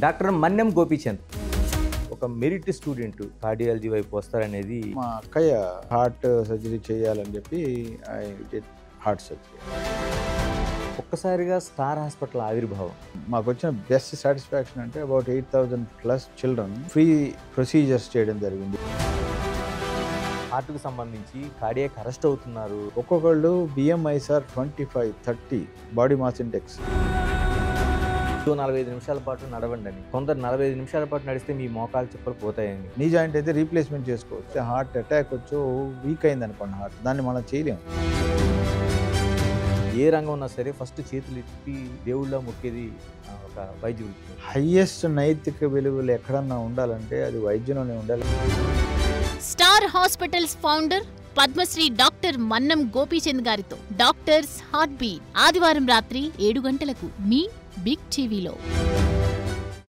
Doctor Mannem Gopichand ఒక merit student cardiology వైపు వస్తారనేది. మా అక్కయ్య హార్ట్ సర్జరీ చేయాలని చెప్పి హార్ట్ సర్జరీ. ఒక్కసారిగా స్టార్ హాస్పిటల్ ఆవిర్భావం. మాకు వచ్చిన బెస్ట్ సాటిస్ఫాక్షన్ అంటే అబౌట్ 8,000+ చిల్డ్రన్ ఫ్రీ ప్రొసీజర్స్ చేయడం జరిగింది. హార్ట్కు సంబంధించి కార్డియాక్ అరెస్ట్ అవుతున్నారు. ఒక్కొక్కళ్ళు BMI 25-30 బాడీ మాస్ ఇండెక్స్. 45 నిమిషాల పాటు నడవండి అని, కొందరు 45 నిమిషాల పాటు నడిస్తే మీ మోకాలు చెప్పులు పోతాయని. నీ జాయింట్ అయితే రీప్లేస్మెంట్ చేసుకోవచ్చు. హార్ట్ అటాక్ వచ్చి వీక్ అయింది అనుకోండి హార్ట్, దాన్ని మనం చేయలేము. ఏ రంగం ఉన్నా సరే ఫస్ట్ చేతులు ఎత్తి దేవుళ్ళ మొక్కేది ఒక వైద్య వృత్తి. హైయెస్ట్ నైతిక విలువలు ఎక్కడన్నా ఉండాలంటే అది వైద్యంలోనే ఉండాలి. Star hospitals founder Padma Shri doctor Mannem Gopichand గారితో డాక్టర్స్ హార్ట్ బీట్ ఆదివారం రాత్రి 7 గంటలకు మీ బిగ్ టీవీలో.